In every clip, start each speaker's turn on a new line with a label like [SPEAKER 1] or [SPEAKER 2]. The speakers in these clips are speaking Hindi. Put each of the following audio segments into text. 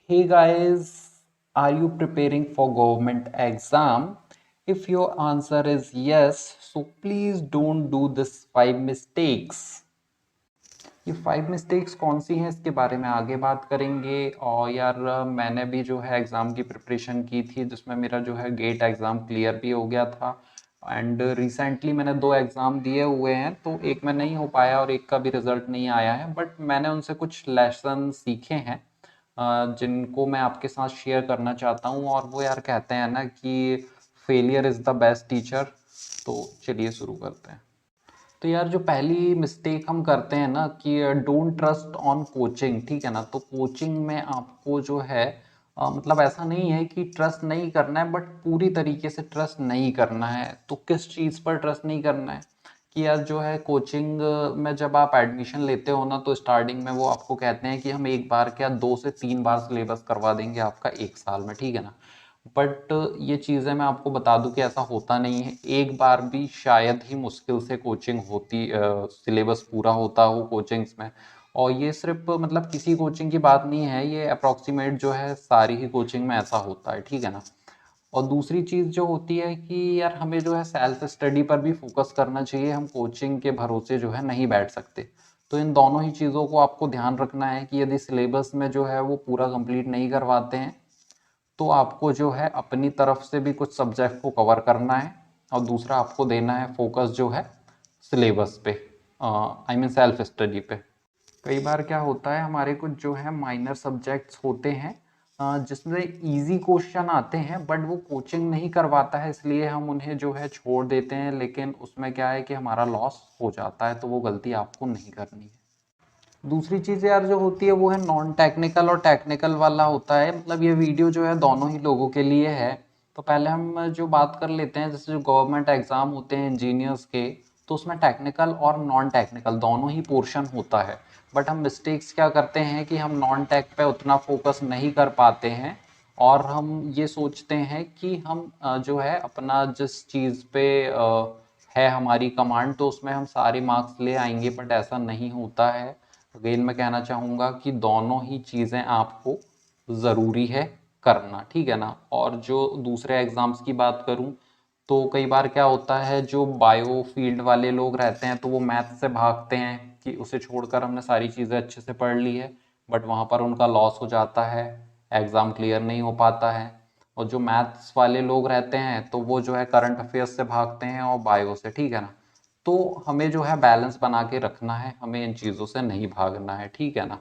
[SPEAKER 1] Hey guys, are you preparing for government exam? If your answer is yes, so please don't do this 5 mistakes. ये 5 मिस्टेक्स कौन सी हैं इसके बारे में आगे बात करेंगे। और यार मैंने भी जो है एग्ज़ाम की प्रिपरेशन की थी जिसमें मेरा जो है गेट एग्ज़ाम क्लियर भी हो गया था। एंड रिसेंटली मैंने 2 एग्ज़ाम दिए हुए हैं, तो एक में नहीं हो पाया और एक का भी रिज़ल्ट नहीं आया है, बट मैंने उनसे कुछ लेसन सीखे हैं जिनको मैं आपके साथ शेयर करना चाहता हूँ। और वो यार कहते हैं ना कि failure is the best teacher. तो चलिए शुरू करते हैं। तो यार जो पहली मिस्टेक हम करते हैं ना कि डोंट ट्रस्ट ऑन कोचिंग, ठीक है ना। तो कोचिंग में आपको जो है मतलब ऐसा नहीं है कि ट्रस्ट नहीं करना है, बट पूरी तरीके से ट्रस्ट नहीं करना है। तो किस चीज़ पर ट्रस्ट नहीं करना है कि यार जो है कोचिंग में जब आप एडमिशन लेते हो ना, तो स्टार्टिंग में वो आपको कहते हैं कि हम एक बार क्या 2 से 3 बार सिलेबस करवा देंगे आपका 1 साल में, ठीक है ना। बट ये चीज़ें मैं आपको बता दूं कि ऐसा होता नहीं है। एक बार भी शायद ही मुश्किल से कोचिंग होती सिलेबस पूरा होता हो कोचिंग्स में। और ये सिर्फ मतलब किसी कोचिंग की बात नहीं है, ये अप्रॉक्सीमेट जो है सारी ही कोचिंग में ऐसा होता है, ठीक है ना। और दूसरी चीज़ जो होती है कि यार हमें जो है सेल्फ स्टडी पर भी फोकस करना चाहिए, हम कोचिंग के भरोसे जो है नहीं बैठ सकते। तो इन दोनों ही चीज़ों को आपको ध्यान रखना है कि यदि सिलेबस में जो है वो पूरा कंप्लीट नहीं करवाते हैं, तो आपको जो है अपनी तरफ से भी कुछ सब्जेक्ट को कवर करना है। और दूसरा आपको देना है फोकस जो है सिलेबस पे, आई मीन सेल्फ स्टडी पे। कई बार क्या होता है हमारे कुछ जो है माइनर सब्जेक्ट्स होते हैं जिसमें इजी क्वेश्चन आते हैं, बट वो कोचिंग नहीं करवाता है, इसलिए हम उन्हें जो है छोड़ देते हैं। लेकिन उसमें क्या है कि हमारा लॉस हो जाता है, तो वो गलती आपको नहीं करनी है। दूसरी चीज़ यार जो होती है वो है नॉन टेक्निकल और टेक्निकल वाला होता है। मतलब ये वीडियो जो है दोनों ही लोगों के लिए है। तो पहले हम जो बात कर लेते हैं, जैसे जो गवर्नमेंट एग्जाम होते हैं इंजीनियर्स के, तो उसमें टेक्निकल और नॉन टेक्निकल दोनों ही पोर्शन होता है। बट हम मिस्टेक्स क्या करते हैं कि हम नॉन टेक पे उतना फोकस नहीं कर पाते हैं। और हम ये सोचते हैं कि हम जो है अपना जिस चीज़ पे है हमारी कमांड, तो उसमें हम सारे मार्क्स ले आएंगे, बट ऐसा नहीं होता है। अगेन मैं कहना चाहूँगा कि दोनों ही चीज़ें आपको ज़रूरी है करना, ठीक है ना। और जो दूसरे एग्ज़ाम्स की बात करूँ, तो कई बार क्या होता है जो बायो फील्ड वाले लोग रहते हैं, तो वो मैथ से भागते हैं कि उसे छोड़कर हमने सारी चीज़ें अच्छे से पढ़ ली है, बट वहाँ पर उनका लॉस हो जाता है, एग्ज़ाम क्लियर नहीं हो पाता है। और जो मैथ्स वाले लोग रहते हैं तो वो जो है करंट अफेयर्स से भागते हैं और बायो से, ठीक है ना। तो हमें जो है बैलेंस बना के रखना है, हमें इन चीज़ों से नहीं भागना है, ठीक है ना।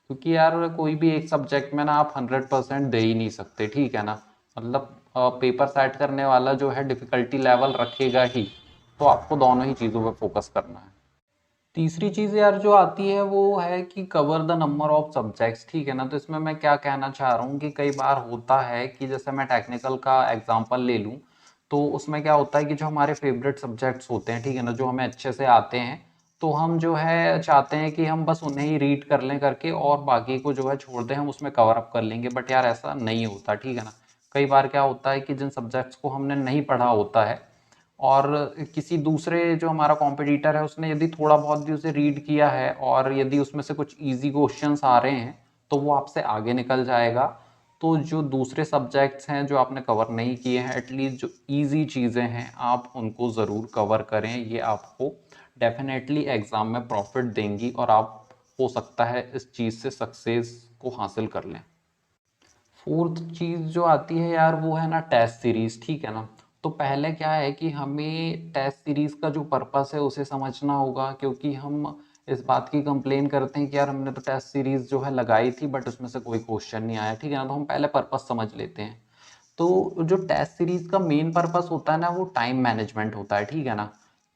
[SPEAKER 1] क्योंकि यार कोई भी एक सब्जेक्ट में ना आप 100% दे ही नहीं सकते, ठीक है ना। मतलब पेपर सेट करने वाला जो है डिफ़िकल्टी लेवल रखेगा ही। तो आपको दोनों ही चीज़ों पे फोकस करना है। तीसरी चीज़ यार जो आती है वो है कि cover the number of subjects, ठीक है ना। तो इसमें मैं क्या कहना चाह रहा हूँ कि कई बार होता है कि जैसे मैं टेक्निकल का एग्जांपल ले लूँ, तो उसमें क्या होता है कि जो हमारे फेवरेट सब्जेक्ट्स होते हैं, ठीक है ना, जो हमें अच्छे से आते हैं, तो हम जो है चाहते हैं कि हम बस उन्हें ही रीड कर लें करके और बाकी को जो है छोड़ दें, हम उसमें कवर अप कर लेंगे। बट यार ऐसा नहीं होता, ठीक है ना। कई बार क्या होता है कि जिन सब्जेक्ट्स को हमने नहीं पढ़ा होता है और किसी दूसरे जो हमारा कॉम्पिटिटर है उसने यदि थोड़ा बहुत भी उसे रीड किया है और यदि उसमें से कुछ इजी क्वेश्चंस आ रहे हैं, तो वो आपसे आगे निकल जाएगा। तो जो दूसरे सब्जेक्ट्स हैं जो आपने कवर नहीं किए हैं, एटलीस्ट जो इजी चीज़ें हैं आप उनको ज़रूर कवर करें। ये आपको डेफिनेटली एग्ज़ाम में प्रॉफिट देंगी और आप हो सकता है इस चीज़ से सक्सेस को हासिल कर लें। फोर्थ चीज़ जो आती है यार वो है ना टेस्ट सीरीज, ठीक है ना। तो पहले क्या है कि हमें टेस्ट सीरीज का जो पर्पस है उसे समझना होगा, क्योंकि हम इस बात की कंप्लेन करते हैं कि यार हमने तो टेस्ट सीरीज जो है लगाई थी बट उसमें से कोई क्वेश्चन नहीं आया, ठीक है ना। तो हम पहले पर्पस समझ लेते हैं। तो जो टेस्ट सीरीज का मेन पर्पस होता है ना वो टाइम मैनेजमेंट होता है, ठीक है ना।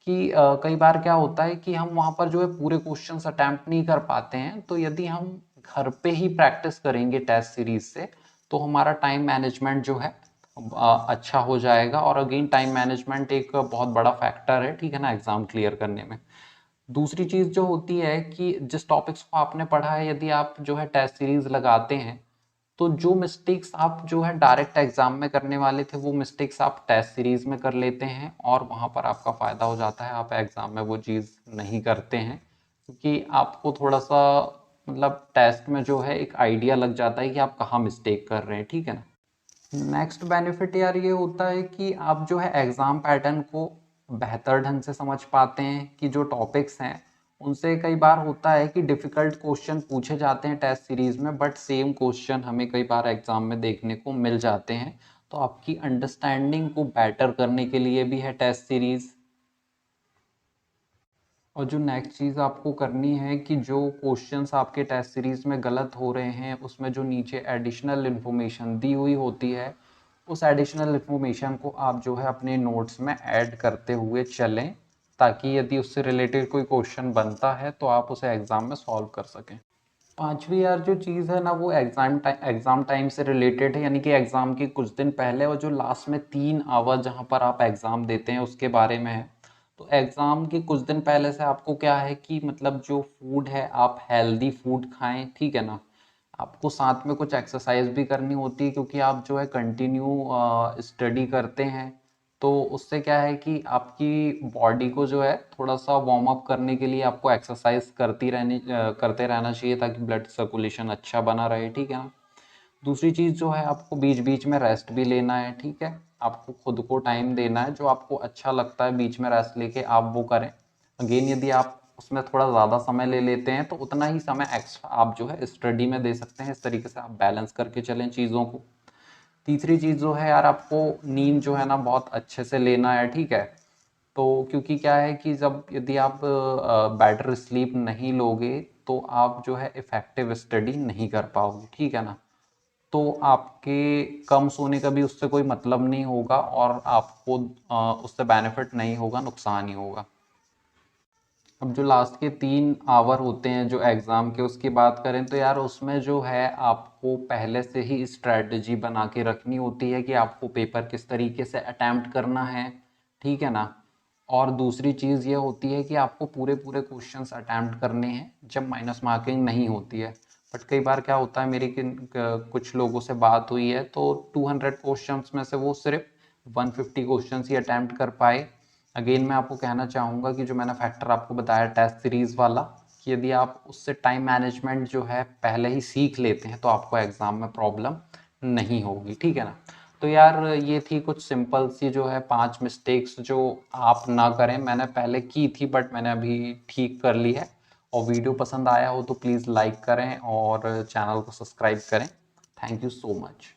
[SPEAKER 1] कि कई बार क्या होता है कि हम वहाँ पर जो है पूरे क्वेश्चंस अटेम्प्ट नहीं कर पाते हैं, तो यदि हम घर पे ही प्रैक्टिस करेंगे टेस्ट सीरीज से, तो हमारा टाइम मैनेजमेंट जो है अच्छा हो जाएगा। और अगेन टाइम मैनेजमेंट एक बहुत बड़ा फैक्टर है, ठीक है ना, एग्जाम क्लियर करने में। दूसरी चीज़ जो होती है कि जिस टॉपिक्स को आपने पढ़ा है यदि आप जो है टेस्ट सीरीज लगाते हैं, तो जो मिस्टेक्स आप जो है डायरेक्ट एग्जाम में करने वाले थे वो मिस्टेक्स आप टेस्ट सीरीज में कर लेते हैं और वहाँ पर आपका फ़ायदा हो जाता है, आप एग्जाम में वो चीज़ नहीं करते हैं। क्योंकि आपको थोड़ा सा मतलब टेस्ट में जो है एक आइडिया लग जाता है कि आप कहाँ मिस्टेक कर रहे हैं, ठीक है ना। नेक्स्ट बेनिफिट यार ये होता है कि आप जो है एग्ज़ाम पैटर्न को बेहतर ढंग से समझ पाते हैं कि जो टॉपिक्स हैं उनसे कई बार होता है कि डिफ़िकल्ट क्वेश्चन पूछे जाते हैं टेस्ट सीरीज़ में, बट सेम क्वेश्चन हमें कई बार एग्ज़ाम में देखने को मिल जाते हैं। तो आपकी अंडरस्टैंडिंग को बेटर करने के लिए भी है टेस्ट सीरीज़। और जो नेक्स्ट चीज़ आपको करनी है कि जो क्वेश्चंस आपके टेस्ट सीरीज़ में गलत हो रहे हैं उसमें जो नीचे एडिशनल इन्फॉर्मेशन दी हुई होती है उस एडिशनल इन्फॉर्मेशन को आप जो है अपने नोट्स में ऐड करते हुए चलें, ताकि यदि उससे रिलेटेड कोई क्वेश्चन बनता है तो आप उसे एग्ज़ाम में सॉल्व कर सकें। पांचवी यार जो चीज़ है ना वो एग्ज़ाम टाइम से रिलेटेड है, यानी कि एग्ज़ाम के कुछ दिन पहले और जो लास्ट में 3 आवर जहाँ पर आप एग्ज़ाम देते हैं उसके बारे में है। तो एग्ज़ाम के कुछ दिन पहले से आपको क्या है कि मतलब जो फूड है आप हेल्दी फूड खाएं, ठीक है ना। आपको साथ में कुछ एक्सरसाइज भी करनी होती है क्योंकि आप जो है कंटिन्यू स्टडी करते हैं। तो उससे क्या है कि आपकी बॉडी को जो है थोड़ा सा वार्म अप करने के लिए आपको एक्सरसाइज करते रहना चाहिए ताकि ब्लड सर्कुलेशन अच्छा बना रहे, ठीक है ना। दूसरी चीज़ जो है आपको बीच बीच में रेस्ट भी लेना है, ठीक है। आपको खुद को टाइम देना है, जो आपको अच्छा लगता है बीच में रेस्ट लेके आप वो करें। अगेन यदि आप उसमें थोड़ा ज़्यादा समय ले लेते हैं तो उतना ही समय एक्स्ट्रा आप जो है स्टडी में दे सकते हैं। इस तरीके से आप बैलेंस करके चलें चीज़ों को। तीसरी चीज़ जो है यार आपको नींद जो है ना बहुत अच्छे से लेना है, ठीक है। तो क्योंकि क्या है कि जब यदि आप बेटर स्लीप नहीं लोगे तो आप जो है इफ़ेक्टिव स्टडी नहीं कर पाओगे, ठीक है ना। तो आपके कम सोने का भी उससे कोई मतलब नहीं होगा और आपको उससे बेनिफिट नहीं होगा, नुकसान ही होगा। अब जो लास्ट के 3 आवर होते हैं जो एग्ज़ाम के उसकी बात करें तो यार उसमें जो है आपको पहले से ही स्ट्रैटेजी बना के रखनी होती है कि आपको पेपर किस तरीके से अटैम्प्ट करना है, ठीक है ना। और दूसरी चीज़ ये होती है कि आपको पूरे पूरे क्वेश्चंस अटैम्प्ट करने हैं जब माइनस मार्किंग नहीं होती है। बट कई बार क्या होता है, मेरी कुछ लोगों से बात हुई है तो 200 क्वेश्चंस में से वो सिर्फ 150 क्वेश्चंस ही अटैम्प्ट कर पाए। अगेन मैं आपको कहना चाहूँगा कि जो मैंने फैक्टर आपको बताया टेस्ट सीरीज़ वाला, कि यदि आप उससे टाइम मैनेजमेंट जो है पहले ही सीख लेते हैं तो आपको एग्ज़ाम में प्रॉब्लम नहीं होगी, ठीक है ना। तो यार ये थी कुछ सिंपल सी जो है 5 मिस्टेक्स जो आप ना करें। मैंने पहले की थी बट मैंने अभी ठीक कर ली है। और वीडियो पसंद आया हो तो प्लीज़ लाइक करें और चैनल को सब्सक्राइब करें। Thank you so much.